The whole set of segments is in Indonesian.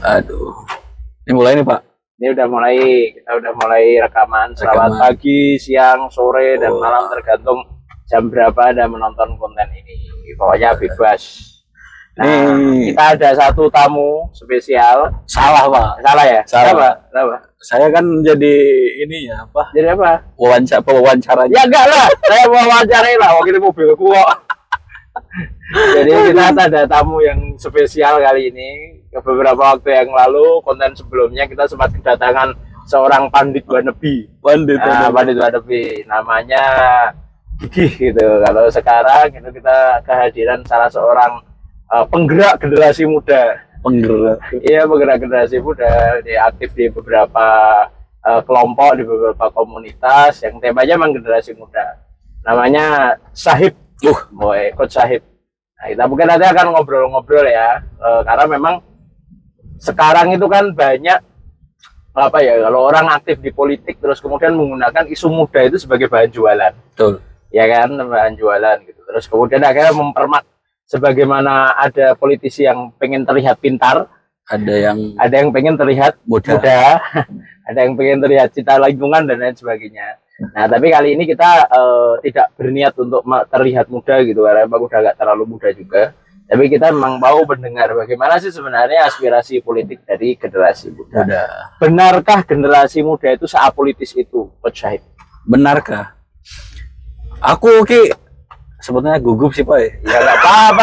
Aduh. Ini mulai nih, Pak. Ini udah mulai, kita udah mulai rekaman. Selamat pagi, siang, sore, dan malam tergantung jam berapa Anda menonton konten ini. Pokoknya bebas. Nah, kita ada satu tamu spesial. Salah, Pak. Salah ya? Salah. Kenapa? Saya kan jadi ini ya, apa? Jadi apa? Pewawancara. Ya enggak lah, saya mau wawancarai lah, wakil mobilku kok. Jadi kita ada tamu yang spesial kali ini. Beberapa waktu yang lalu, konten sebelumnya kita sempat kedatangan seorang pandit Wanebi. Pandit Wanebi. Namanya Gigih gitu. Kalau sekarang itu kita kehadiran salah seorang penggerak generasi muda. Iya, penggerak generasi muda. Dia aktif di beberapa kelompok, di beberapa komunitas yang temanya memang generasi muda. Namanya Sahib. Coach Sahib. Nah, kita mungkin nanti akan ngobrol-ngobrol ya, karena memang sekarang itu kan banyak apa ya, kalau orang aktif di politik terus kemudian menggunakan isu muda itu sebagai bahan jualan. Betul. Ya kan, bahan jualan gitu. Terus kemudian akhirnya sebagaimana ada politisi yang pengen terlihat pintar, ada yang pengen terlihat muda, ada yang pengen terlihat cinta lingkungan dan lain sebagainya. Nah, tapi kali ini kita tidak berniat untuk terlihat muda gitu, karena emang udah gak terlalu muda juga. Tapi kita memang mau mendengar bagaimana sih sebenarnya aspirasi politik dari generasi muda. Benarkah generasi muda itu seapolitis itu, Coach Syahid? Benarkah? Aku sebetulnya gugup sih, Pak. Ya nggak apa-apa,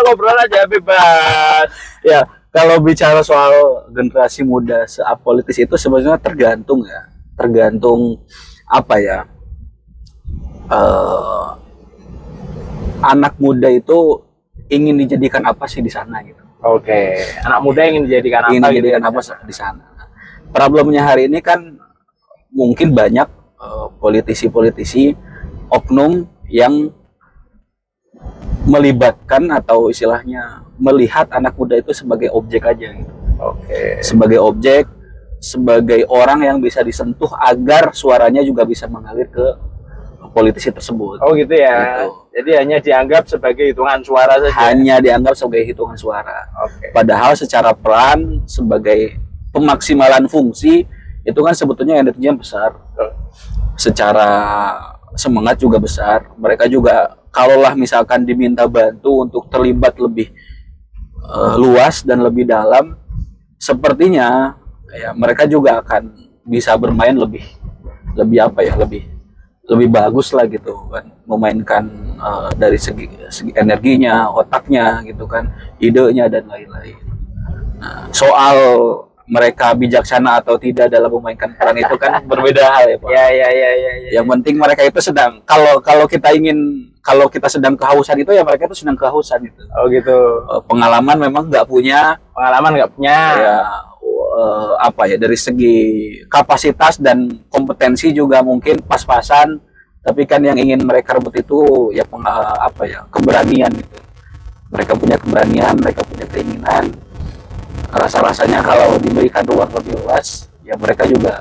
ngobrol aja bebas. Ya, kalau bicara soal generasi muda seapolitis itu sebenarnya tergantung ya. Tergantung apa ya? Anak muda itu ingin dijadikan apa sih di sana gitu. Oke. Anak muda ingin dijadikan apa di sana. Problemnya hari ini kan mungkin banyak politisi-politisi oknum yang melibatkan atau istilahnya melihat anak muda itu sebagai objek aja gitu. Oke. Sebagai objek, sebagai orang yang bisa disentuh agar suaranya juga bisa mengalir ke politisi tersebut. Oh gitu ya. Gitu. Jadi hanya dianggap sebagai hitungan suara saja. Hanya dianggap sebagai hitungan suara. Oke. Padahal secara peran sebagai pemaksimalan fungsi itu kan sebetulnya energinya besar. Secara semangat juga besar. Mereka juga kalaulah misalkan diminta bantu untuk terlibat lebih luas dan lebih dalam, sepertinya ya mereka juga akan bisa bermain lebih bagus lah gitu kan, memainkan dari segi energinya, otaknya gitu kan, idenya dan lain-lain. Nah, soal mereka bijaksana atau tidak dalam memainkan peran itu kan berbeda hal ya, Pak. Ya. Yang penting mereka itu sedang kalau kita sedang kehausan itu ya mereka itu sedang kehausan itu. Oh gitu. Pengalaman memang nggak punya. Ya, dari segi kapasitas dan kompetensi juga mungkin pas-pasan, tapi kan yang ingin mereka rebut itu ya keberanian gitu. Mereka punya keberanian, mereka punya keinginan. Rasa-rasanya kalau diberikan ruang lebih luas ya mereka juga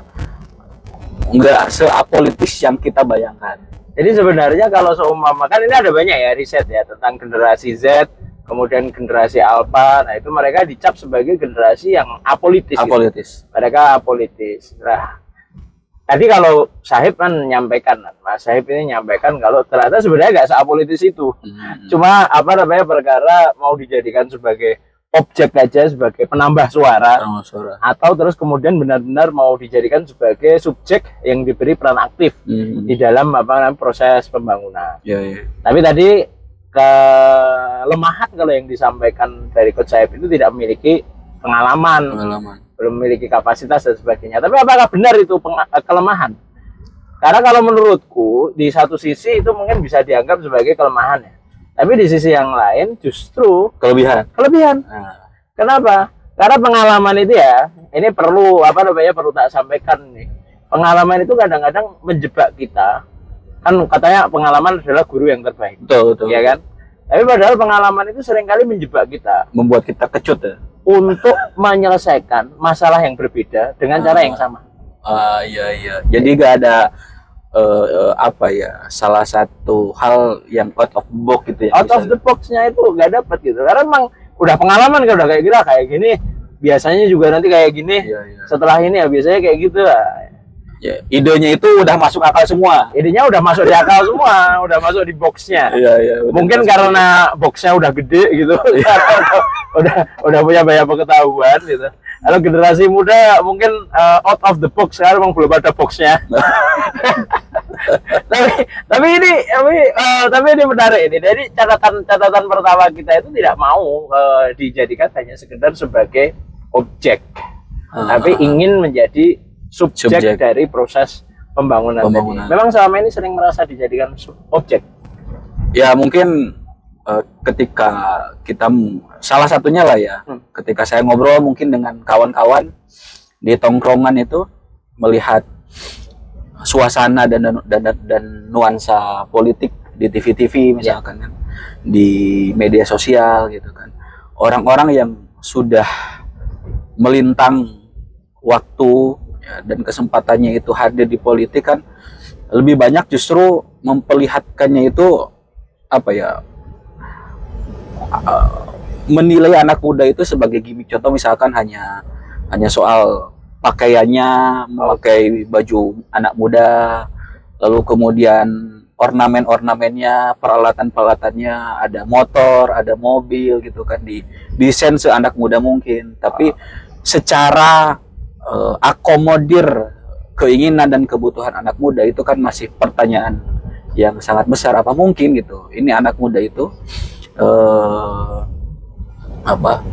nggak seapolitis yang kita bayangkan. Jadi sebenarnya kalau seumpama kan ini ada banyak ya riset ya tentang generasi Z, kemudian generasi Alpha. Nah, itu mereka dicap sebagai generasi yang apolitis. Gitu. Mereka apolitis. Nah, tadi kalau Sahib kan menyampaikan, Mas Sahib ini menyampaikan kalau ternyata sebenarnya nggak seapolitis itu. Cuma perkara mau dijadikan sebagai objek aja, sebagai penambah suara. Atau terus kemudian benar-benar mau dijadikan sebagai subjek yang diberi peran aktif di dalam proses pembangunan. Tapi tadi kelemahan kalau yang disampaikan dari Coach Sahib itu tidak memiliki pengalaman, belum memiliki kapasitas dan sebagainya. Tapi apakah benar itu kelemahan? Karena kalau menurutku di satu sisi itu mungkin bisa dianggap sebagai kelemahan ya. Tapi di sisi yang lain justru kelebihan. Nah, kenapa? Karena pengalaman itu ya, ini perlu tak sampaikan nih. Pengalaman itu kadang-kadang menjebak kita. Kan katanya pengalaman adalah guru yang terbaik. Betul. Ya kan? Tapi padahal pengalaman itu seringkali menjebak kita, membuat kita kecut ya, untuk menyelesaikan masalah yang berbeda dengan cara yang sama. Iya. Jadi gak ada salah satu hal yang out of the box gitu ya. Out of the box-nya itu nggak dapat gitu. Karena memang udah pengalaman kan, udah kayak gini biasanya juga nanti kayak gini. Setelah ini ya biasanya kayak gitu lah. Ya, idenya itu udah masuk akal semua. Idenya udah masuk di akal semua, udah masuk di boxnya. Mungkin karena boxnya udah gede gitu, udah punya banyak pengetahuan gitu. Kalau generasi muda mungkin out of the box, sekarang memang belum ada boxnya. tapi ini menarik ini. Jadi catatan pertama kita itu tidak mau dijadikan hanya sekedar sebagai objek, tapi ingin menjadi subjek dari proses pembangunan. Memang selama ini sering merasa dijadikan objek. Ya mungkin ketika kita salah satunya lah ya, ketika saya ngobrol mungkin dengan kawan-kawan di tongkrongan itu melihat suasana dan nuansa politik di TV-TV misalkan kan, di media sosial gitu kan, orang-orang yang sudah melintang waktu ya, dan kesempatannya itu hadir di politik kan, lebih banyak justru memperlihatkannya itu apa ya, menilai anak muda itu sebagai gimmick. Contoh misalkan hanya soal pakaiannya, memakai baju anak muda, lalu kemudian ornamen-ornamennya, peralatan-peralatannya, ada motor, ada mobil gitu kan, desain seanak muda mungkin, tapi secara akomodir keinginan dan kebutuhan anak muda itu kan masih pertanyaan yang sangat besar. Apa mungkin gitu ini anak muda itu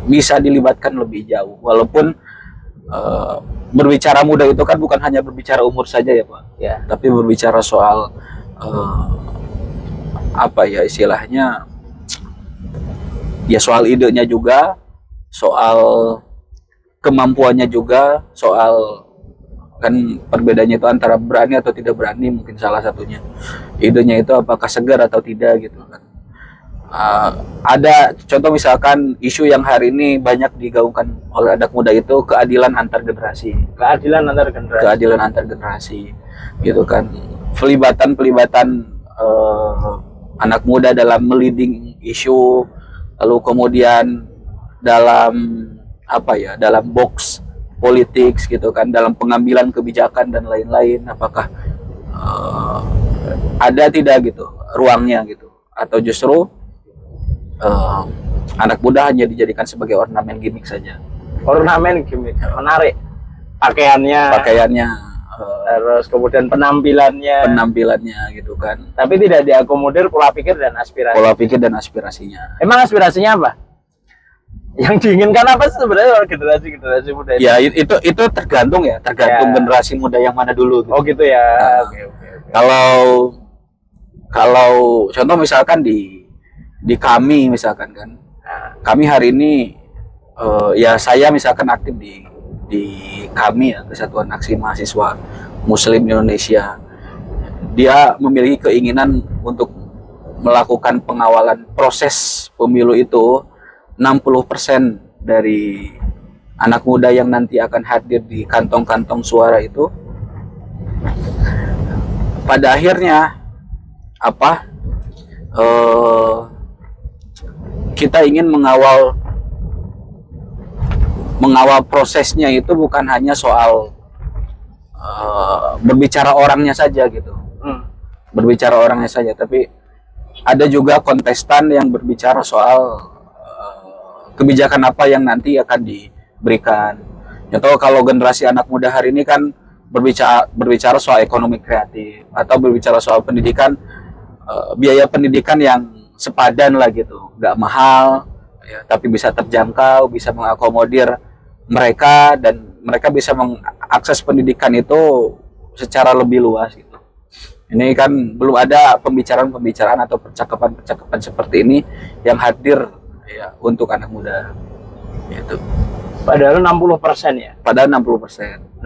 bisa dilibatkan lebih jauh, walaupun berbicara muda itu kan bukan hanya berbicara umur saja ya Pak ya, tapi berbicara soal istilahnya ya, soal idenya juga, soal kemampuannya juga, soal kan perbedaannya itu antara berani atau tidak berani, mungkin salah satunya idenya itu apakah segar atau tidak gitu kan. Ada contoh misalkan isu yang hari ini banyak digaungkan oleh anak muda itu keadilan antar generasi gitu kan, pelibatan anak muda dalam meliding isu, lalu kemudian dalam dalam box politik gitu kan, dalam pengambilan kebijakan dan lain-lain, apakah ada tidak gitu ruangnya gitu, atau justru anak muda hanya dijadikan sebagai ornamen gimmick saja. Ornamen gimmick, menarik pakaiannya terus kemudian penampilannya gitu kan, tapi tidak diakomodir pola pikir dan aspirasinya. Emang aspirasinya apa yang diinginkan, apa sih sebenarnya generasi muda ini? Ya itu tergantung generasi muda yang mana dulu gitu. Oh gitu ya. Okay. Kalau contoh misalkan di kami misalkan kan, kami hari ini ya saya misalkan aktif di kami ya, Kesatuan Aksi Mahasiswa Muslim Indonesia. Dia memiliki keinginan untuk melakukan pengawalan proses pemilu itu. 60% dari anak muda yang nanti akan hadir di kantong-kantong suara itu pada akhirnya kita ingin mengawal prosesnya itu bukan hanya soal berbicara orangnya saja gitu, tapi ada juga kontestan yang berbicara soal kebijakan apa yang nanti akan diberikan. Contoh kalau generasi anak muda hari ini kan berbicara soal ekonomi kreatif, atau berbicara soal pendidikan, biaya pendidikan yang sepadan lah gitu, nggak mahal ya, tapi bisa terjangkau, bisa mengakomodir mereka, dan mereka bisa mengakses pendidikan itu secara lebih luas gitu. Ini kan belum ada pembicaraan atau percakapan seperti ini yang hadir ya untuk anak muda gitu. Padahal 60% ya. Padahal 60%.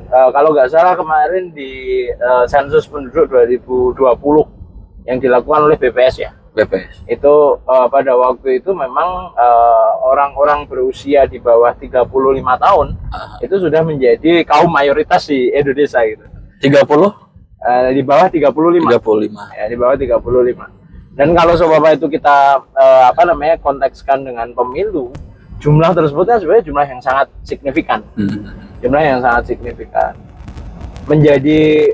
Kalau nggak salah kemarin di sensus penduduk 2020 yang dilakukan oleh BPS ya. BPS. Itu pada waktu itu memang orang-orang berusia di bawah 35 tahun itu sudah menjadi kaum mayoritas di Indonesia gitu. 30? Di bawah 35. Ya, di bawah 35. Dan kalau Bapak itu kita kontekskan dengan pemilu, jumlah tersebut kan sebenarnya jumlah yang sangat signifikan. Jumlah yang sangat signifikan. Menjadi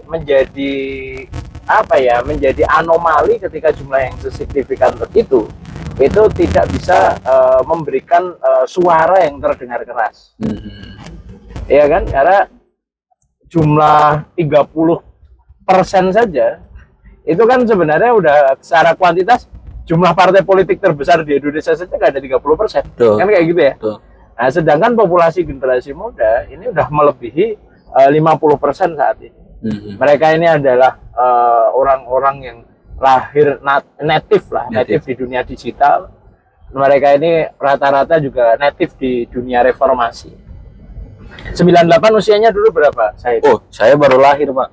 apa ya? Menjadi anomali ketika jumlah yang sesignifikan itu tidak bisa memberikan suara yang terdengar keras. Ya kan? Karena jumlah 30% saja itu kan sebenarnya udah secara kuantitas jumlah partai politik terbesar di Indonesia saja nggak ada 30%. Kan kayak gitu ya. Nah, sedangkan populasi generasi muda ini udah melebihi 50% saat ini. Mereka ini adalah orang-orang yang lahir native di dunia digital. Mereka ini rata-rata juga native di dunia reformasi. 98 usianya dulu berapa? Saya baru lahir, Pak.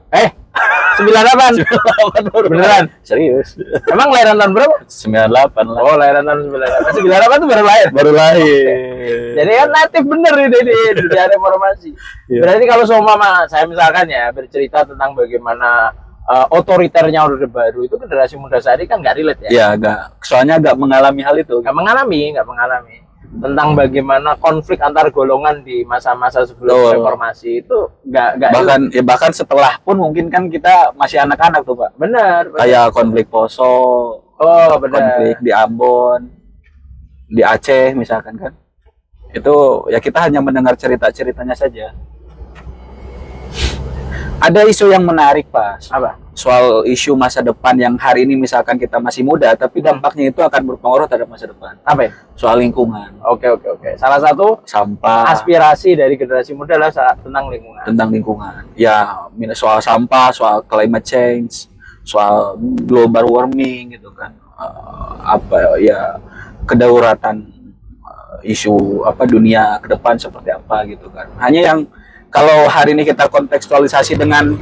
98. 98 baru. Beneran? Serius. Emang lahiran tahun berapa? 98 lah. Oh, lahiran tahun 98. 98 itu baru lahir. Baru lahir. Jadi kan natif bener ini di dunia reformasi. Berarti kalau seumpama saya misalkan ya bercerita tentang bagaimana otoriternya Orde Baru, itu generasi muda saat ini kan nggak relate ya? Iya, soalnya nggak mengalami hal itu. Nggak mengalami. Tentang bagaimana konflik antar golongan di masa-masa sebelum reformasi itu nggak bahkan setelah pun mungkin kan kita masih anak-anak tuh, Pak. Benar. Kayak konflik Poso, konflik di Ambon, di Aceh misalkan kan. Itu ya kita hanya mendengar cerita-ceritanya saja. Ada isu yang menarik, Pak. Apa? Soal isu masa depan yang hari ini misalkan kita masih muda, tapi dampaknya itu akan berpengaruh terhadap masa depan. Apa ya? Soal lingkungan. Oke. Salah satu sampah. Aspirasi dari generasi muda adalah tentang lingkungan. Tentang lingkungan. Ya, soal sampah, soal climate change, soal global warming gitu kan. Kedaulatan isu dunia ke depan seperti apa gitu kan. Hanya yang kalau hari ini kita kontekstualisasi dengan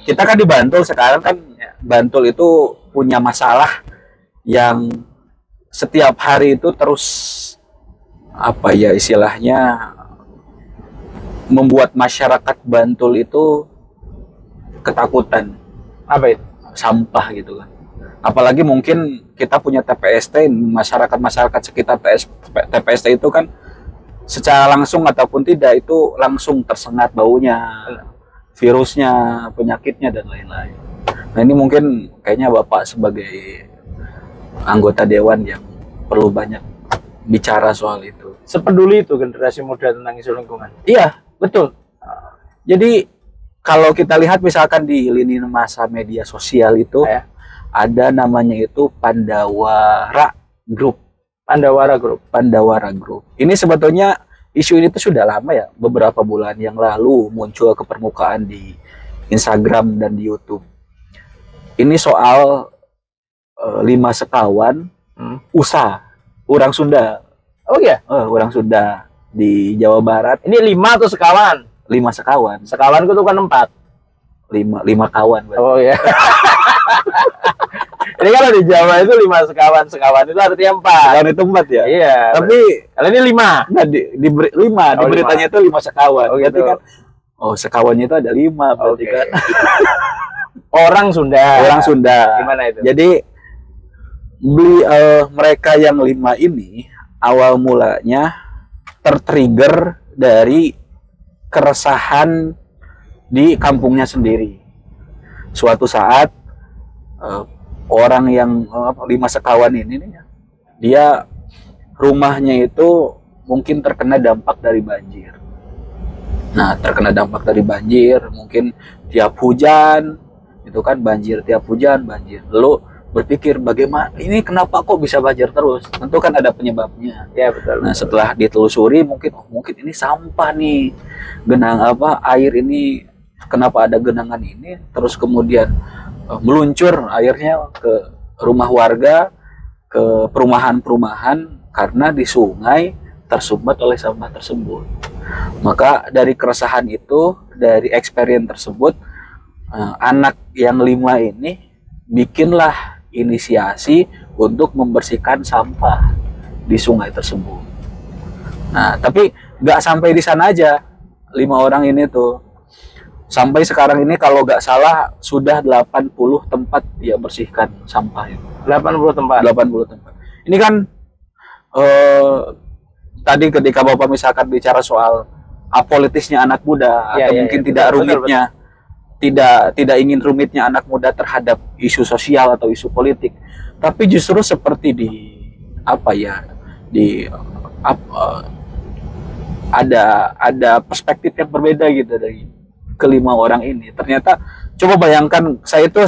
kita kan di Bantul sekarang kan, Bantul itu punya masalah yang setiap hari itu terus istilahnya membuat masyarakat Bantul itu ketakutan. Apa itu? Sampah gitu kan. Apalagi mungkin kita punya TPST, masyarakat sekitar TPST itu kan secara langsung ataupun tidak itu langsung tersengat baunya, virusnya, penyakitnya dan lain-lain. Nah ini mungkin kayaknya Bapak sebagai anggota dewan yang perlu banyak bicara soal itu. Sepeduli itu generasi muda tentang isu lingkungan. Iya, betul. Jadi kalau kita lihat misalkan di lini masa media sosial itu ada namanya itu Pandawara Group. Pandawara Group. Ini sebetulnya isu ini tuh sudah lama ya, beberapa bulan yang lalu muncul ke permukaan di Instagram dan di YouTube. Ini soal 5 sekawan orang Sunda. Oh iya? Orang Sunda di Jawa Barat. Ini 5 atau sekawan? 5 sekawan. Sekawan itu kan 4. 5 kawan. Berarti. Oh iya. Ini kalau di Jawa itu 5 sekawan itu artinya 4. Sekawan itu 4 ya? Iya. Tapi kalau ini 5. Nah, di beritanya itu 5 sekawan. Oh gitu. Kan, sekawannya itu ada 5 berarti kan. Orang Sunda. Gimana itu? Jadi mereka yang 5 ini awal mulanya tertrigger dari keresahan di kampungnya sendiri. Suatu saat orang yang 5 sekawan ini dia rumahnya itu mungkin terkena dampak dari banjir. Nah, terkena dampak dari banjir, mungkin tiap hujan itu kan banjir, banjir. Lalu berpikir bagaimana ini kenapa kok bisa banjir terus? Tentu kan ada penyebabnya. Ya betul. Nah, setelah ditelusuri mungkin ini sampah nih. Air ini kenapa ada genangan ini? Terus kemudian meluncur airnya ke rumah warga, ke perumahan-perumahan karena di sungai tersumbat oleh sampah tersebut. Maka dari keresahan itu, dari experience tersebut, anak yang 5 ini bikinlah inisiasi untuk membersihkan sampah di sungai tersebut. Nah, tapi nggak sampai di sana aja 5 orang ini tuh. Sampai sekarang ini kalau nggak salah sudah 80 tempat dia bersihkan sampah itu. 80 tempat. Ini kan tadi ketika Bapak misalkan bicara soal apolitisnya anak muda Ya, atau ya, mungkin ya, tidak betul, rumitnya, tidak ingin rumitnya anak muda terhadap isu sosial atau isu politik, tapi justru seperti di apa ya, di ada perspektif yang berbeda gitu dari kelima orang ini. Ternyata coba bayangkan, saya itu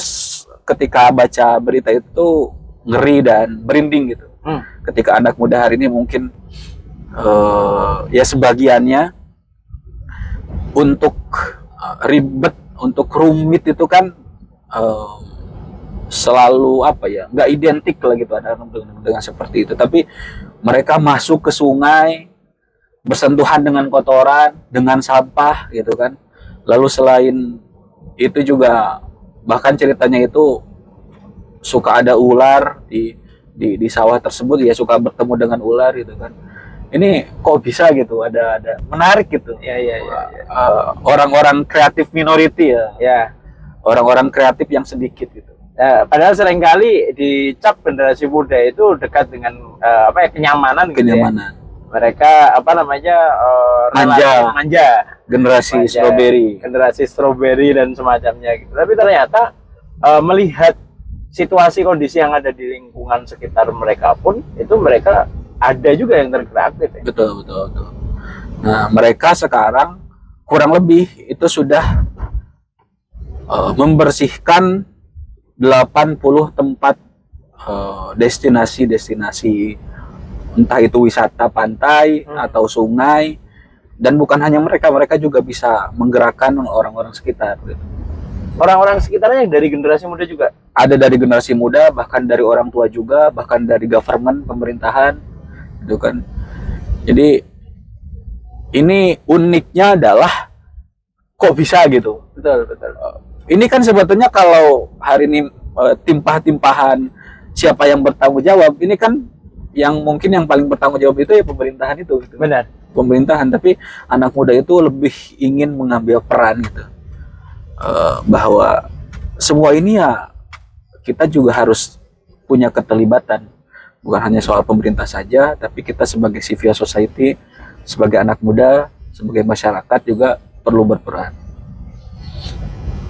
ketika baca berita itu ngeri dan merinding gitu. Ketika anak muda hari ini mungkin ya sebagiannya untuk ribet, untuk rumit itu kan selalu apa ya, nggak identik lah gitu ada dengan seperti itu. Tapi mereka masuk ke sungai, bersentuhan dengan kotoran, dengan sampah gitu kan. Lalu selain itu juga bahkan ceritanya itu suka ada ular di sawah tersebut, ya suka bertemu dengan ular gitu kan. Ini kok bisa gitu, ada menarik gitu. Ya. Orang-orang kreatif minority ya. Ya. Orang-orang kreatif yang sedikit gitu. Padahal seringkali dicap generasi muda itu dekat dengan kenyamanan gitu ya. Kenyamanan. Mereka manja. Generasi strawberry dan semacamnya gitu. Tapi ternyata melihat situasi kondisi yang ada di lingkungan sekitar mereka pun, itu mereka ada juga yang terkreatif ya. Betul. Nah, mereka sekarang kurang lebih itu sudah membersihkan 80 tempat destinasi entah itu wisata pantai atau sungai. Dan bukan hanya mereka juga bisa menggerakkan orang-orang sekitar gitu. Orang-orang sekitarnya yang dari generasi muda juga? Ada dari generasi muda, bahkan dari orang tua juga, bahkan dari government, pemerintahan gitu kan. Jadi ini uniknya adalah kok bisa gitu. Betul. Ini kan sebetulnya kalau hari ini timpah-timpahan siapa yang bertanggung jawab, ini kan yang mungkin yang paling bertanggung jawab itu ya pemerintahan itu gitu. Benar. Pemerintahan, tapi anak muda itu lebih ingin mengambil peran gitu. Bahwa semua ini ya kita juga harus punya keterlibatan, bukan hanya soal pemerintah saja, tapi kita sebagai civil society, sebagai anak muda, sebagai masyarakat juga perlu berperan.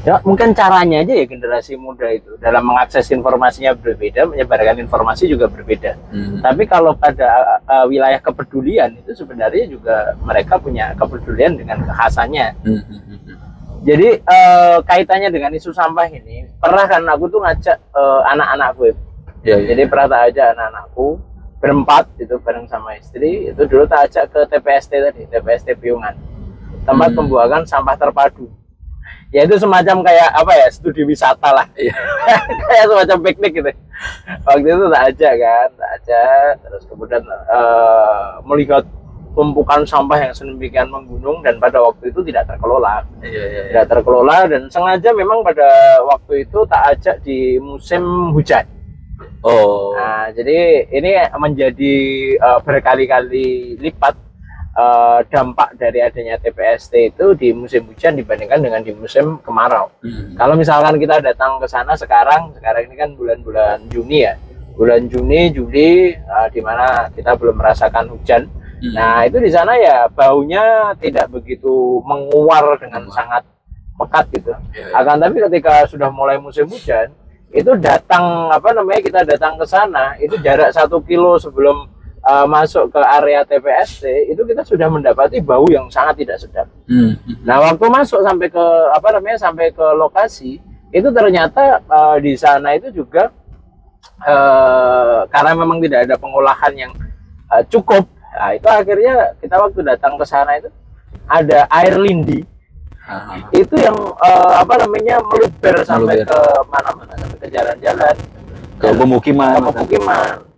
Ya, mungkin caranya aja ya generasi muda itu dalam mengakses informasinya berbeda, menyebarkan informasi juga berbeda. Tapi kalau pada wilayah kepedulian itu sebenarnya juga mereka punya kepedulian dengan kekhasannya. Jadi kaitannya dengan isu sampah ini, pernah kan aku tuh ngajak anak-anakku. Jadi pernah tak ajak anak-anakku berempat itu bareng sama istri, itu dulu tak ajak ke TPST tadi, TPST Piungan, tempat pembuangan sampah terpadu. Ya itu semacam kayak apa ya, studi wisata lah. Kayak semacam piknik gitu. Waktu itu tak ajak, terus kemudian melihat tumpukan sampah yang sedemikian menggunung dan pada waktu itu tidak terkelola. Tidak terkelola dan sengaja memang pada waktu itu tak ajak di musim hujan. Nah, jadi ini menjadi berkali-kali lipat dampak dari adanya TPST itu di musim hujan dibandingkan dengan di musim kemarau. Kalau misalkan kita datang ke sana sekarang ini kan bulan-bulan Juni ya, bulan Juni, Juli, di mana kita belum merasakan hujan. Nah itu di sana ya baunya tidak begitu menguar dengan sangat pekat gitu. Akan tapi ketika sudah mulai musim hujan, itu kita datang ke sana, itu jarak 1 kilo sebelum masuk ke area TPST itu kita sudah mendapati bau yang sangat tidak sedap. Nah waktu masuk sampai ke lokasi itu ternyata di sana itu juga karena memang tidak ada pengolahan yang cukup. Nah itu akhirnya kita waktu datang ke sana itu ada air lindi. Itu yang meluber sampai ke mana-mana, sampai ke jalan-jalan, ke pemukiman.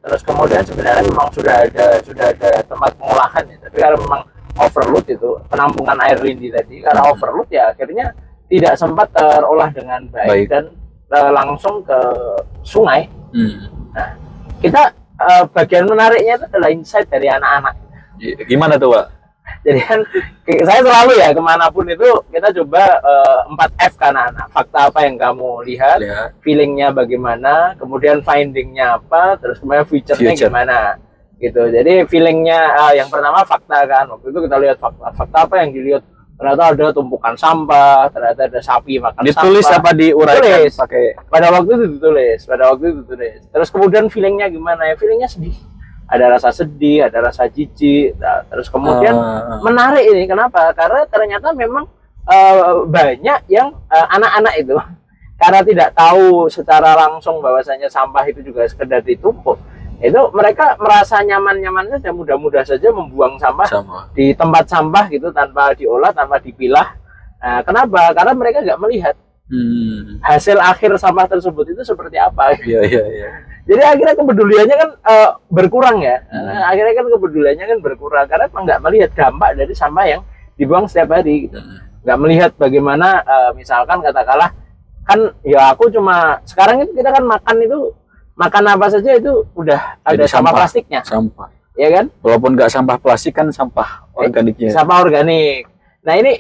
Terus kemudian sebenarnya memang sudah ada tempat pengolahan ya, tapi kalau memang overload itu penampungan air lindi tadi, karena overload ya akhirnya tidak sempat terolah dengan baik. Dan langsung ke sungai. Nah, kita bagian menariknya itu adalah insight dari anak-anak. Gimana tuh, Pak? Jadi kan saya selalu ya kemanapun itu kita coba 4F kan anak. Fakta apa yang kamu lihat, feelingnya bagaimana, kemudian findingnya apa, terus kemudian future-nya gimana gitu. Jadi feelingnya yang pertama fakta kan, waktu itu kita lihat fakta apa yang dilihat, ternyata ada tumpukan sampah, ternyata ada sapi makan Ditulis sampah. apa diuraikan Ditulis. pakai Pada waktu itu ditulis. Terus kemudian feelingnya gimana ya? Feelingnya sedih. Ada rasa sedih, ada rasa jijik. Nah, terus kemudian menarik ini. Kenapa? Karena ternyata memang banyak yang anak-anak itu karena tidak tahu secara langsung bahwasanya sampah itu juga sekedar ditumpuk. Itu mereka merasa nyaman-nyaman saja, mudah-mudah saja membuang sampah di tempat sampah gitu tanpa diolah, tanpa dipilah. Nah, kenapa? Karena mereka nggak melihat hasil akhir sampah tersebut itu seperti apa. Iya. Jadi akhirnya kepeduliannya kan berkurang ya. Akhirnya kan kepeduliannya kan berkurang karena nggak melihat dampak dari sampah yang dibuang setiap hari. Gitu. Nggak melihat bagaimana misalkan katakanlah kan ya aku cuma sekarang itu kita kan makan apa saja itu udah ada sampah plastiknya. Sampah. Ya kan? Walaupun nggak sampah plastik kan sampah organiknya. Sampah organik. Nah ini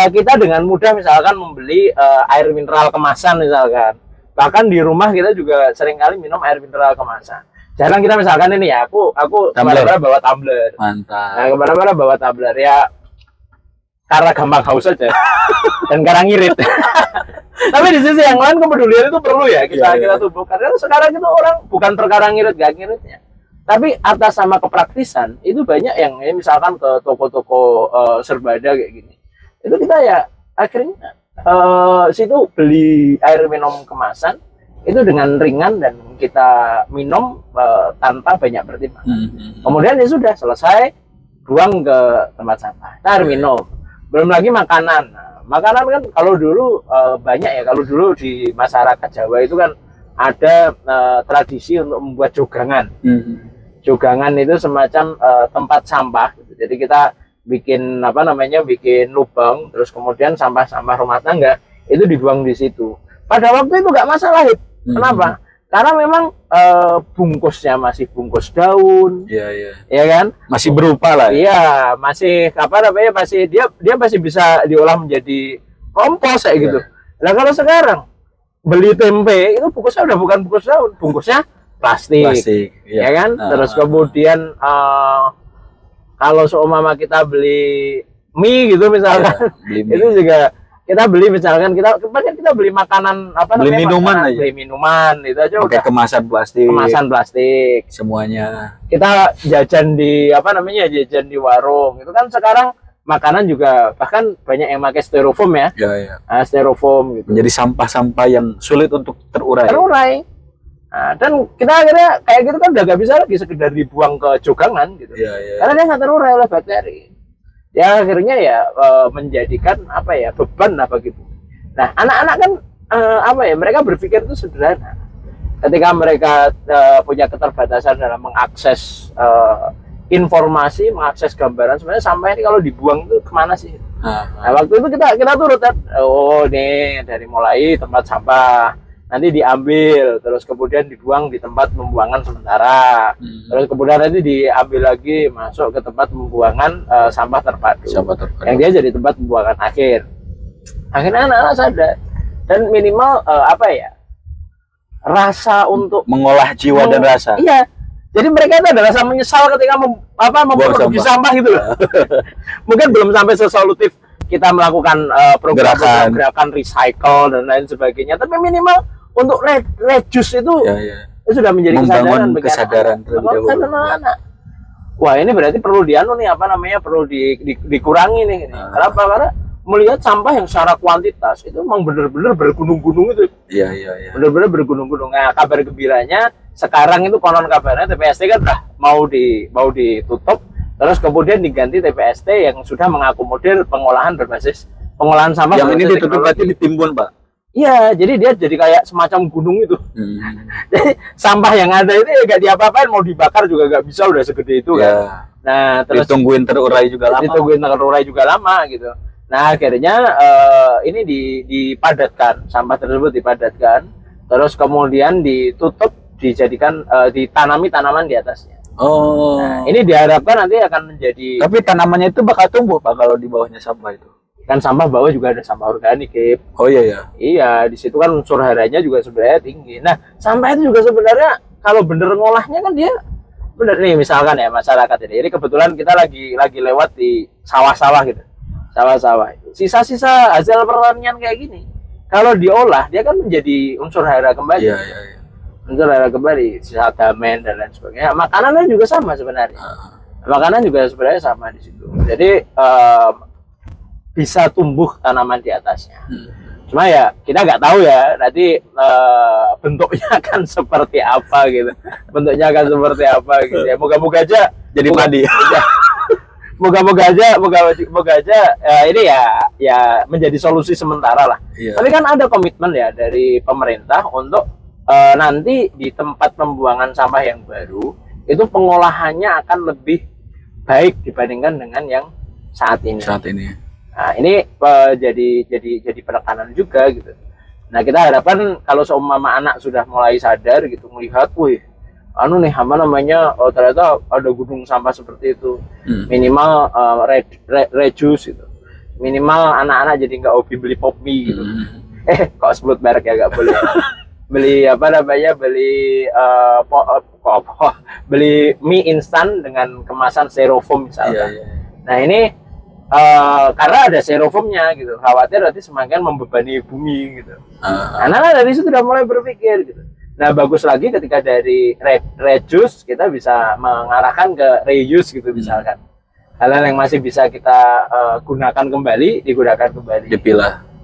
kita dengan mudah misalkan membeli air mineral kemasan misalkan. Bahkan di rumah kita juga seringkali minum air mineral kemasan. Jarang kita misalkan ini ya, aku kemana-mana bawa tumbler. Mantap. Nah, kemana-mana bawa tumbler ya karena gampang haus aja dan karena ngirit. Tapi di sisi yang lain kepedulian itu perlu ya kita tubuh. Karena sekarang itu orang bukan perkara ngirit gak ngiritnya, tapi atas sama kepraktisan itu banyak yang ya, misalkan ke toko-toko serbada kayak gini. Itu kita ya akhirnya situ beli air minum kemasan itu dengan ringan dan kita minum tanpa banyak pertimbangan. Kemudian ya sudah selesai buang ke tempat sampah. Air minum. Belum lagi makanan. Nah, makanan kan kalau dulu banyak ya, kalau dulu di masyarakat Jawa itu kan ada tradisi untuk membuat jogangan. Jogangan itu semacam tempat sampah. Jadi kita bikin bikin lubang, terus kemudian sampah-sampah rumah tangga itu dibuang di situ. Pada waktu itu nggak masalah. Kenapa? Karena memang bungkusnya masih bungkus daun, ya kan? Masih berupa lah. Iya, masih masih dia masih bisa diolah menjadi kompos kayak gitu. Nah kalau sekarang beli tempe itu bungkusnya udah bukan bungkus daun, bungkusnya plastik, ya kan? Terus kemudian kalau seumpama kita beli mie gitu misalkan, itu juga kita beli misalkan kita beli makanan beli minuman aja. Beli minuman itu aja pakai udah kemasan plastik semuanya. Kita jajan di jajan di warung itu kan sekarang makanan juga bahkan banyak yang pakai styrofoam ya. Nah, styrofoam gitu. Menjadi sampah-sampah yang sulit untuk terurai. Nah, dan kita akhirnya kayak gitu kan udah gak bisa lagi sekedar dibuang ke jogangan gitu. Karena dia nggak terurai oleh bakteri. Ya akhirnya ya menjadikan beban gitu. Nah anak-anak kan mereka berpikir itu sederhana. Ketika mereka punya keterbatasan dalam mengakses informasi, mengakses gambaran, sebenarnya sampah ini kalau dibuang itu kemana sih? Nah waktu itu kita turut kan, oh nih dari mulai tempat sampah nanti diambil, terus kemudian dibuang di tempat pembuangan sementara, terus kemudian nanti diambil lagi masuk ke tempat pembuangan sampah terpadu, yang dia jadi tempat pembuangan akhir. Akhirnya anak-anak sadar dan minimal rasa untuk mengolah jiwa dan rasa. Iya, jadi mereka itu ada rasa menyesal ketika memproduksi sampah gitu loh. Mungkin belum sampai sesolutif kita melakukan gerakan recycle dan lain sebagainya, tapi minimal untuk reduce itu sudah menjadi kesadaran terlebih dahulu. Wah ini berarti perlu perlu dikurangi nih. Kenapa? Karena melihat sampah yang secara kuantitas itu memang benar-benar bergunung-gunung itu. Benar-benar bergunung-gunung. Nah, kabar gembiranya sekarang itu konon kabarnya TPST kan mau ditutup, terus kemudian diganti TPST yang sudah mengakomodir pengolahan sampah. Yang ini ditutup berarti ditimbun, Pak. Iya, jadi dia jadi kayak semacam gunung itu. Jadi sampah yang ada itu ya gak diapa-apain, mau dibakar juga gak bisa, udah segede itu kan. Nah, terus ditungguin terurai juga lama. Gitu. Nah, akhirnya ini dipadatkan, sampah tersebut dipadatkan, terus kemudian ditutup, dijadikan ditanami tanaman di atasnya. Nah, ini diharapkan nanti akan menjadi. Tapi tanamannya itu bakal tumbuh Pak kalau di bawahnya sampah itu. Kan sampah bawah juga ada sampah organik, Kip. Oh iya. Iya, di situ kan unsur haranya juga sebenarnya tinggi. Nah, sampah itu juga sebenarnya kalau bener ngolahnya kan dia bener nih misalkan ya masyarakat ini kebetulan kita lagi lewat di sawah-sawah gitu, sawah-sawah, sisa-sisa hasil pertanian kayak gini, kalau diolah dia kan menjadi unsur hara kembali. Iya. Unsur hara kembali, sisa damen dan lain sebagainya. Makanannya juga sama sebenarnya. Makanan juga sebenarnya sama di situ. Jadi bisa tumbuh tanaman di atasnya. Cuma ya kita nggak tahu ya nanti bentuknya akan seperti apa gitu. Bentuknya akan seperti apa gitu ya. Moga-moga aja Jadi padi. Moga-moga aja ini ya menjadi solusi sementara lah. Iya. Tapi kan ada komitmen ya dari pemerintah untuk nanti di tempat pembuangan sampah yang baru itu pengolahannya akan lebih baik dibandingkan dengan yang saat ini. Nah, ini jadi penekanan juga gitu. Nah, kita harapkan kalau seumpama anak sudah mulai sadar gitu melihat, wih, ternyata ada gunung sampah seperti itu. Minimal reduce gitu. Minimal anak-anak jadi nggak hobi beli pop mie gitu. Kok sebut merek ya nggak boleh. Beli beli mie instan dengan kemasan styrofoam misalnya. Nah, ini karena ada styrofoamnya gitu, khawatir nanti semakin membebani bumi gitu. Anak-anak dari situ sudah mulai berpikir gitu. Nah, bagus lagi ketika dari reduce kita bisa mengarahkan ke reuse gitu misalkan. Hal-hal yang masih bisa kita digunakan kembali.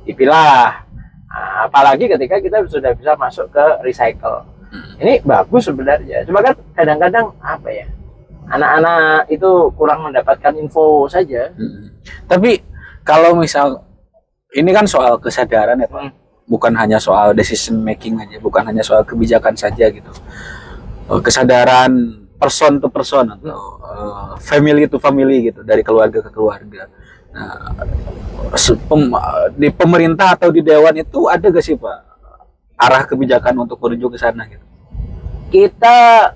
Dipilah. Nah, apalagi ketika kita sudah bisa masuk ke recycle. Ini bagus sebenarnya. Cuma kan kadang-kadang apa ya? Anak-anak itu kurang mendapatkan info saja. Tapi kalau misal ini kan soal kesadaran ya Pak, bukan hanya soal decision making aja, bukan hanya soal kebijakan saja gitu. Kesadaran person to person atau family to family gitu, dari keluarga ke keluarga. Nah, di pemerintah atau di dewan itu ada gak sih Pak arah kebijakan untuk menuju ke sana gitu? Kita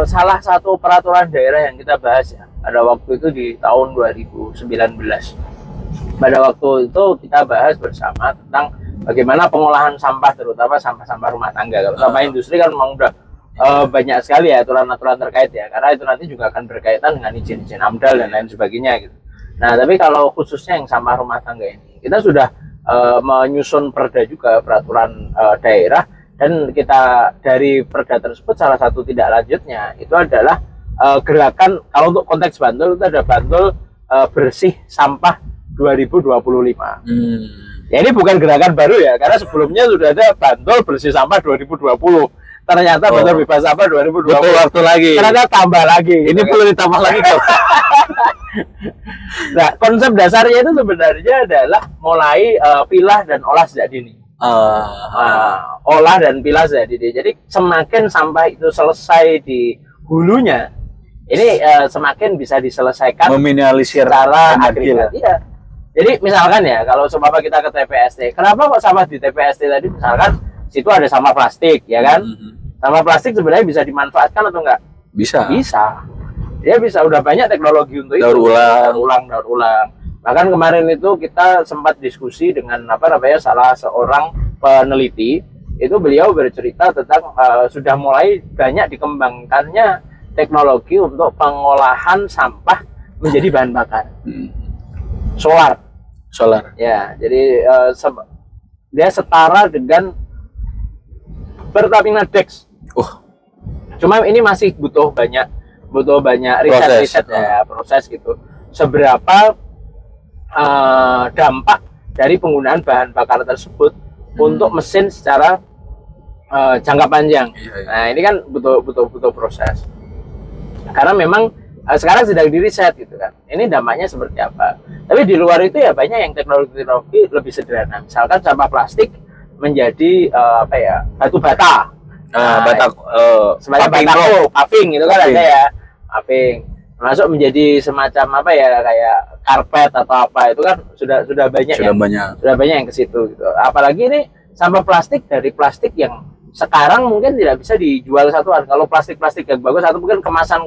salah satu peraturan daerah yang kita bahas ya pada waktu itu di tahun 2019. Pada waktu itu kita bahas bersama tentang bagaimana pengolahan sampah, terutama sampah-sampah rumah tangga. Kalau sampah industri kan memang udah banyak sekali ya aturan-aturan terkait ya, karena itu nanti juga akan berkaitan dengan izin-izin AMDAL dan lain sebagainya gitu. Nah, tapi kalau khususnya yang sampah rumah tangga ini, kita sudah menyusun perda juga, peraturan daerah. Dan kita dari perda tersebut salah satu tidak lanjutnya itu adalah gerakan, kalau untuk konteks Bantul itu ada Bantul bersih sampah 2025. Ya, ini bukan gerakan baru ya, karena sebelumnya sudah ada Bantul bersih sampah 2020. Ternyata Bantul bebas sampah 2020. Betul, waktu lagi. Ternyata tambah lagi. Ini perlu ditambah lagi kok. Nah, konsep dasarnya itu sebenarnya adalah mulai pilah dan olah sejak dini. Olah dan pilah sejak dini. Jadi semakin sampah itu selesai di hulunya, ini semakin bisa diselesaikan meminimalisir secara agregat. Iya. Jadi misalkan ya, kalau seumpama kita ke TPST, kenapa kok sampah di TPST tadi misalkan situ ada sampah plastik, ya kan? Sampah plastik sebenarnya bisa dimanfaatkan atau enggak? Bisa. Dia bisa, udah banyak teknologi untuk itu. Daur ulang. Bahkan kemarin itu kita sempat diskusi dengan salah seorang peneliti. Itu beliau bercerita tentang sudah mulai banyak dikembangkannya teknologi untuk pengolahan sampah menjadi bahan bakar. Solar. Ya, jadi dia setara dengan Pertamina Dex. Cuma ini masih butuh banyak riset ya, proses gitu. Seberapa dampak dari penggunaan bahan bakar tersebut untuk mesin secara jangka panjang. Nah, ini kan butuh proses. Karena memang sekarang sedang diriset gitu kan. Ini dampaknya seperti apa. Tapi di luar itu ya banyak yang teknologi lebih sederhana. Misalkan sampah plastik menjadi batu bata. Semacam paving itu kan ada ya. Paving. Masuk menjadi semacam kayak karpet atau apa, itu kan sudah banyak yang ke situ gitu. Apalagi ini sampah plastik dari plastik yang sekarang mungkin tidak bisa dijual satuan. Kalau plastik yang bagus atau mungkin kemasan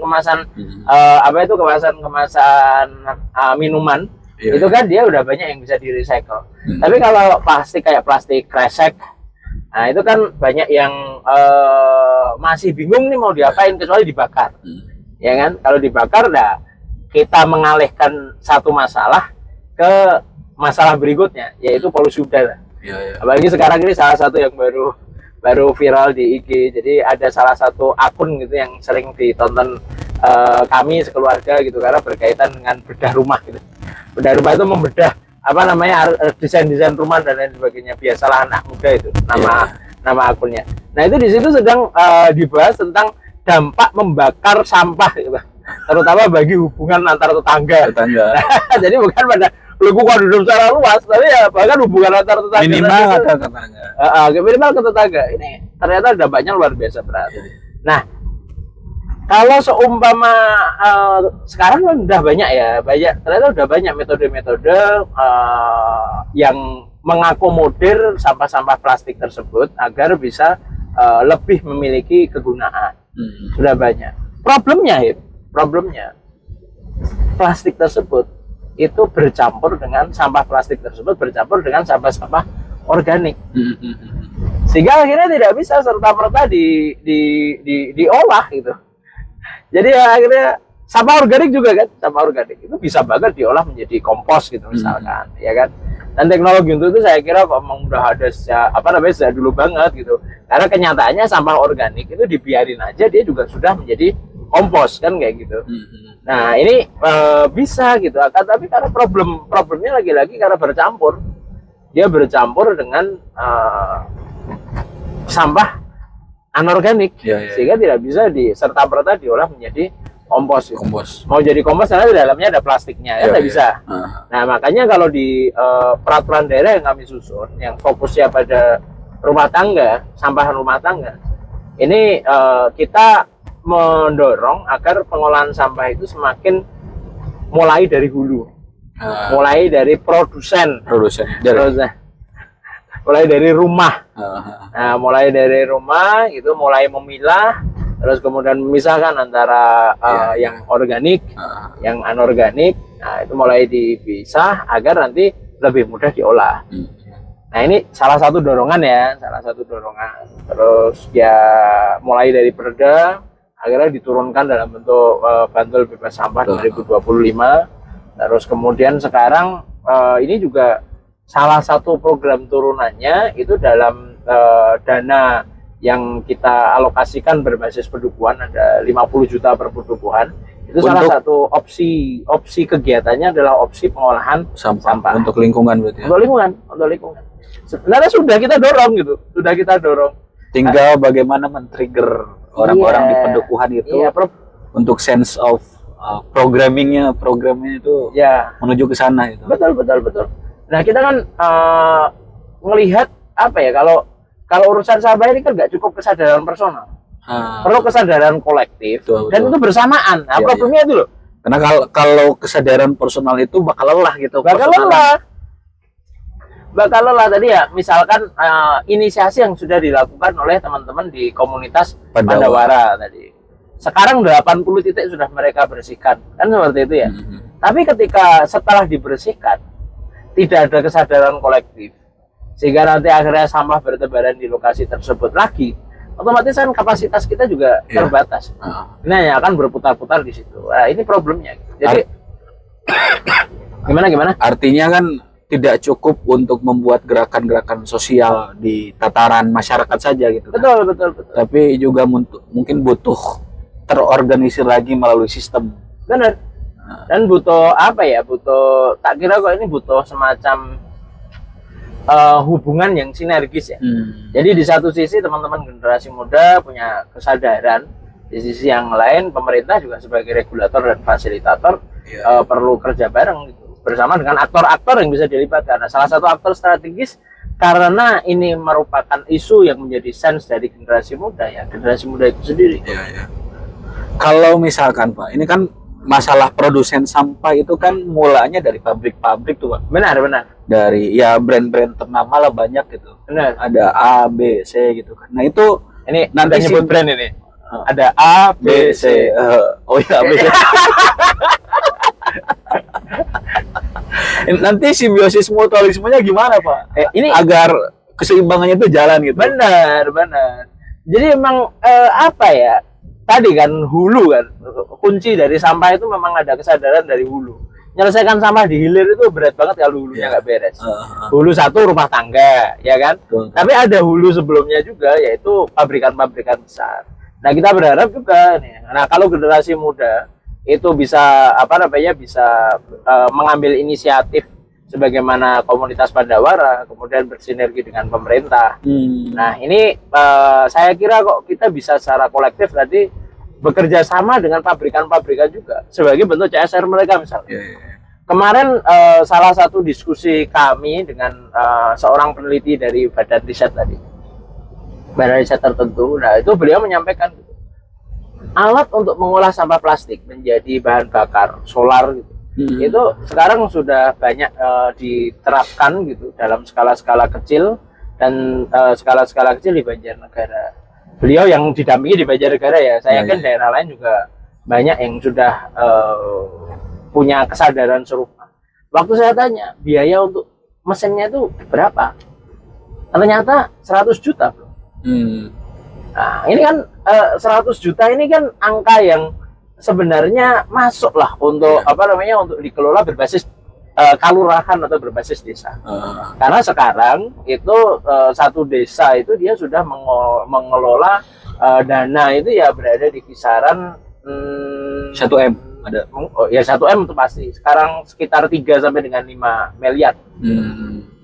minuman, itu kan dia udah banyak yang bisa di recycle. Tapi kalau plastik kayak plastik kresek, nah itu kan banyak yang masih bingung nih mau diapain kecuali dibakar. ya kan? Kalau dibakar, nah kita mengalihkan satu masalah ke masalah berikutnya, yaitu polusi udara. Apalagi sekarang ini salah satu yang baru viral di IG. Jadi ada salah satu akun gitu yang sering ditonton kami sekeluarga gitu, karena berkaitan dengan bedah rumah gitu. Bedah rumah itu membedah apa namanya, desain-desain rumah dan lain sebagainya. Biasalah anak muda itu nama akunnya. Nah itu di situ sedang dibahas tentang dampak membakar sampah gitu, terutama bagi hubungan antar tetangga. Jadi bukan pada lingkungan hidup secara luas, tapi ya bahkan hubungan antar tetangga. Minimal antar tetangga. Minimal ke tetangga. Ini ternyata dampaknya luar biasa berat. Nah, kalau seumpama sekarang kan udah banyak ya, ternyata udah banyak metode-metode yang mengakomodir sampah-sampah plastik tersebut agar bisa lebih memiliki kegunaan. Sudah banyak. Problemnya plastik tersebut itu bercampur dengan sampah-sampah organik. Sehingga akhirnya tidak bisa serta-merta diolah gitu. Jadi akhirnya sampah organik juga kan, sampah organik itu bisa banget diolah menjadi kompos gitu misalkan, ya kan. Dan teknologi untuk itu saya kira memang udah ada sejak dulu banget gitu. Karena kenyataannya sampah organik itu dibiarin aja dia juga sudah menjadi kompos kan kayak gitu. Nah ini bisa gitu, tapi karena problemnya lagi-lagi karena dia bercampur dengan sampah anorganik, sehingga tidak bisa serta-merta diolah menjadi kompos. Mau jadi kompos karena di dalamnya ada plastiknya, tidak bisa. Nah makanya kalau di peraturan daerah yang kami susun, yang fokusnya pada rumah tangga, sampah rumah tangga, ini kita mendorong agar pengolahan sampah itu semakin mulai dari hulu, mulai dari produsen. Mulai dari rumah. Nah, mulai dari rumah itu mulai memilah, terus kemudian memisahkan antara yang organik, yang anorganik. Nah, itu mulai dipisah agar nanti lebih mudah diolah. Nah, ini salah satu dorongan. Terus ya mulai dari perda akhirnya diturunkan dalam bentuk bantul bebas sampah 2025. Terus kemudian sekarang ini juga salah satu program turunannya itu dalam dana yang kita alokasikan berbasis pedukuhan, ada 50 juta per pedukuhan. Itu salah satu opsi kegiatannya adalah opsi pengolahan sampah. Untuk lingkungan berarti ya? Untuk lingkungan. Sebenarnya sudah kita dorong. Tinggal bagaimana men-trigger orang-orang di pedukuhan itu untuk sense of programmingnya itu menuju ke sana itu. Betul. Nah kita kan melihat apa ya, kalau urusan sampah ini kan nggak cukup kesadaran personal, perlu kesadaran kolektif, dan itu bersamaan. Nah problemnya itu loh. Karena kalau kesadaran personal itu bakal lelah gitu. Bakal lelah tadi ya, misalkan inisiasi yang sudah dilakukan oleh teman-teman di komunitas Pandawara tadi. Sekarang 80 titik sudah mereka bersihkan, kan seperti itu ya. Tapi ketika setelah dibersihkan tidak ada kesadaran kolektif, sehingga nanti akhirnya sampah bertebaran di lokasi tersebut lagi, otomatis kan kapasitas kita juga terbatas. Ini akan berputar-putar di situ. Nah, ini problemnya. Jadi gimana? Artinya kan tidak cukup untuk membuat gerakan-gerakan sosial di tataran masyarakat saja gitu. Betul. Tapi juga mungkin butuh terorganisir lagi melalui sistem. Benar. Dan butuh tak kira kok ini butuh semacam hubungan yang sinergis ya. Jadi di satu sisi teman-teman generasi muda punya kesadaran, di sisi yang lain pemerintah juga sebagai regulator dan fasilitator perlu kerja bareng gitu, bersama dengan aktor-aktor yang bisa dilibatkan. Nah, salah satu aktor strategis karena ini merupakan isu yang menjadi sense dari generasi muda itu sendiri. Kalau misalkan Pak, ini kan masalah produsen sampah itu kan mulanya dari pabrik-pabrik tuh Pak. Benar. Dari brand-brand ternama lah banyak gitu. Benar. Ada A, B, C gitu kan. Nah itu ini nanti nyebut brand ini. Ada A, B, C. Oh iya, B, C. Nanti simbiosis mutualismenya gimana Pak? Ini agar keseimbangannya itu jalan gitu. Benar. Jadi emang tadi kan hulu kan, kunci dari sampah itu memang ada kesadaran dari hulu. Menyelesaikan sampah di hilir itu berat banget kalau hulunya nggak beres. Hulu satu rumah tangga, ya kan. Tapi ada hulu sebelumnya juga, yaitu pabrikan-pabrikan besar. Nah kita berharap juga nih, nah kalau generasi muda itu bisa bisa mengambil inisiatif sebagaimana komunitas Pandawara, kemudian bersinergi dengan pemerintah. Nah ini saya kira kok kita bisa secara kolektif tadi bekerja sama dengan pabrikan-pabrikan juga sebagai bentuk CSR mereka misalnya. Kemarin salah satu diskusi kami dengan seorang peneliti dari badan riset tadi, badan riset tertentu. Nah itu beliau menyampaikan alat untuk mengolah sampah plastik menjadi bahan bakar solar gitu. Itu sekarang sudah banyak diterapkan gitu dalam skala-skala kecil dan skala-skala kecil di Banjarnegara. Beliau yang didampingi di Banjarnegara ya, saya yakin daerah lain juga banyak yang sudah punya kesadaran serupa. Waktu saya tanya biaya untuk mesinnya itu berapa, ternyata 100 juta bro. Nah ini kan 100 juta ini kan angka yang sebenarnya masuk lah untuk untuk dikelola berbasis kalurahan atau berbasis desa. Karena sekarang itu satu desa itu dia sudah mengelola dana itu ya berada di kisaran 1M ada. Oh ya 1M itu pasti. Sekarang sekitar 3 sampai dengan 5 miliar.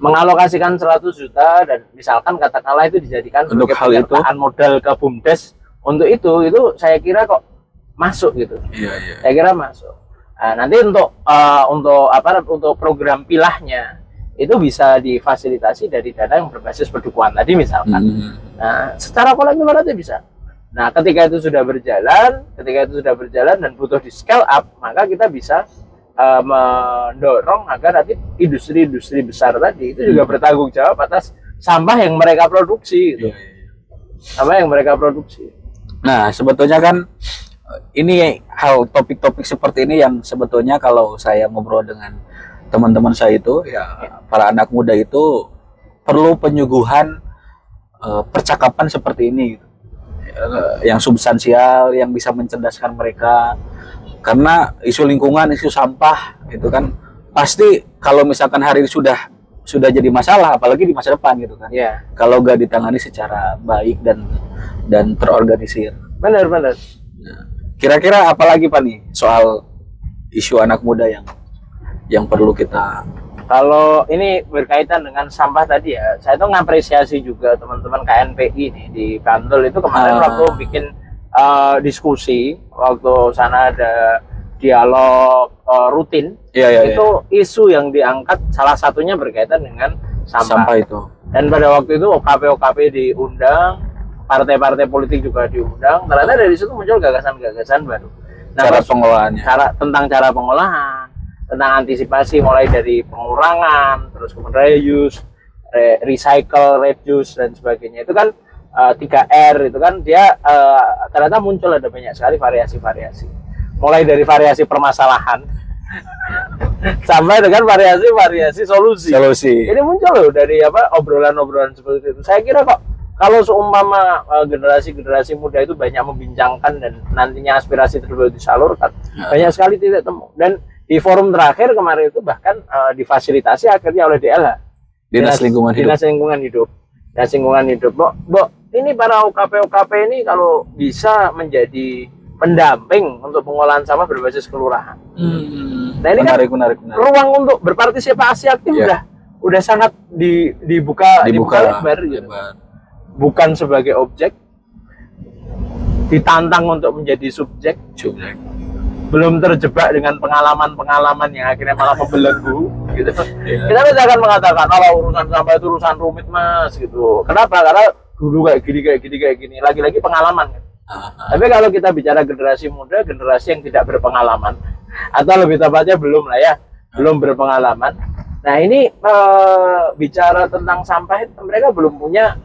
Mengalokasikan 100 juta dan misalkan katakanlah itu dijadikan untuk hal itu modal ke BUMDes untuk itu saya kira kok masuk gitu. Saya kira masuk. Nah, nanti untuk program pilahnya itu bisa difasilitasi dari dana yang berbasis perdukuhan tadi misalkan. Nah, secara kolektif berarti bisa. Nah, ketika itu sudah berjalan dan butuh di scale up, maka kita bisa mendorong agar nanti industri-industri besar tadi itu juga bertanggung jawab atas sampah yang mereka produksi gitu. Sampah yang mereka produksi. Nah, sebetulnya kan ini hal topik-topik seperti ini yang sebetulnya kalau saya ngobrol dengan teman-teman saya itu ya para anak muda itu perlu penyuguhan percakapan seperti ini gitu. Yang substansial, yang bisa mencerdaskan mereka, karena isu lingkungan, isu sampah itu kan pasti kalau misalkan hari ini sudah jadi masalah, apalagi di masa depan gitu kan. Kalau gak ditangani secara baik dan terorganisir. Benar. Kira-kira apa lagi Pak nih soal isu anak muda yang perlu kita? Kalau ini berkaitan dengan sampah tadi ya, saya tuh ngapresiasi juga teman-teman KNPI nih di Bantul itu kemarin waktu bikin diskusi, waktu sana ada dialog rutin, itu isu yang diangkat salah satunya berkaitan dengan sampah itu. Dan pada waktu itu OKP diundang, partai-partai politik juga diundang. Ternyata dari situ muncul gagasan-gagasan baru. Nah, tentang cara pengolahan, tentang antisipasi mulai dari pengurangan, terus kemudian reuse, recycle, reduce dan sebagainya. Itu kan 3R itu kan dia ternyata muncul ada banyak sekali variasi-variasi. Mulai dari variasi permasalahan sampai dengan variasi solusi. Ini muncul loh dari obrolan-obrolan seperti itu. Saya kira kok kalau seumpama generasi muda itu banyak membincangkan dan nantinya aspirasi tersebut disalurkan, banyak sekali titik temu. Dan di forum terakhir kemarin itu bahkan difasilitasi akhirnya oleh DLH, Dinas Lingkungan Hidup. Ini para OKP ini kalau bisa menjadi pendamping untuk pengolahan sampah berbasis kelurahan. Nah ini menarik. Ruang untuk berpartisipasi aktif udah sangat dibuka lebar. Bukan sebagai objek, ditantang untuk menjadi subjek. Belum terjebak dengan pengalaman yang akhirnya malah membelenggu gitu. Kita bisa akan mengatakan kalau urusan sampah itu urusan rumit mas gitu. Kenapa? Karena dulu kayak gini. Lagi-lagi pengalaman kan. Tapi kalau kita bicara generasi muda, generasi yang tidak berpengalaman atau lebih tepatnya belum berpengalaman. Nah ini bicara tentang sampah itu mereka belum punya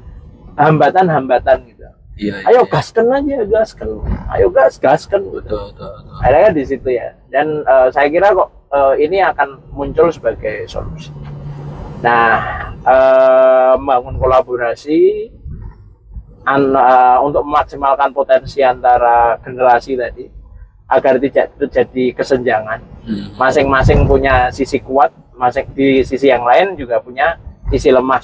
hambatan gitu. Ayo gaskan aja, ayo gaskan. Betul. Akhirnya di situ ya. Dan saya kira kok ini akan muncul sebagai solusi. Nah, membangun kolaborasi untuk memaksimalkan potensi antara generasi tadi agar tidak terjadi kesenjangan. Masing-masing punya sisi kuat, di sisi yang lain juga punya sisi lemah.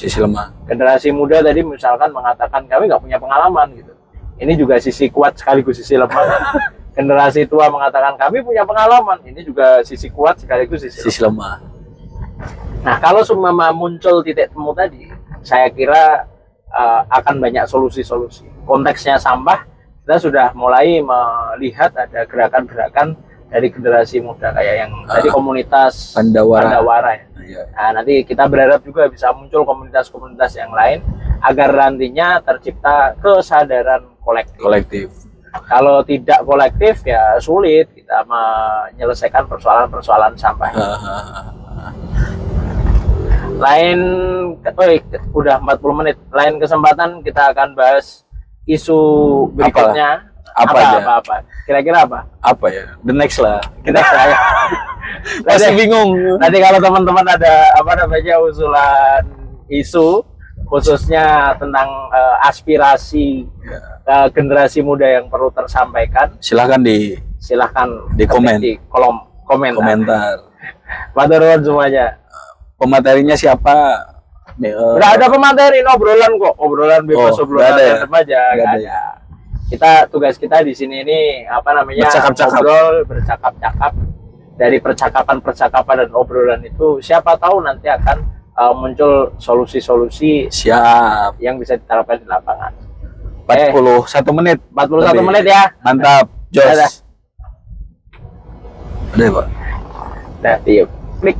Generasi muda tadi misalkan mengatakan kami nggak punya pengalaman gitu. Ini juga sisi kuat sekaligus sisi lemah. Generasi tua mengatakan kami punya pengalaman. Ini juga sisi kuat sekaligus sisi lemah. Nah, kalau seumpama muncul titik temu tadi, saya kira akan banyak solusi-solusi. Konteksnya sampah, kita sudah mulai melihat ada gerakan-gerakan dari generasi muda kayak yang tadi komunitas Pandawara ya. Nah, nanti kita berharap juga bisa muncul komunitas-komunitas yang lain agar nantinya tercipta kesadaran kolektif. Kalau tidak kolektif ya sulit kita menyelesaikan persoalan-persoalan sampah. Udah 40 menit. Lain kesempatan kita akan bahas isu berikutnya. Apa? Kira-kira apa? Apa ya? The next lah. Kita saya masih bingung. Nanti kalau teman-teman ada usulan isu khususnya tentang aspirasi generasi muda yang perlu tersampaikan, silahkan di komen di kolom komentar. Matur nuwun semuanya. Pematerinya siapa? Udah ada pemateri, obrolan bebas, obrolan remaja. Tugas kita di sini ini bercakap-cakap. Dari percakapan dan obrolan itu siapa tahu nanti akan muncul solusi-solusi yang bisa diterapkan di lapangan. 41 menit. 41 menit ya. Mantap, Jos. Udah, Pak. Nah, klik.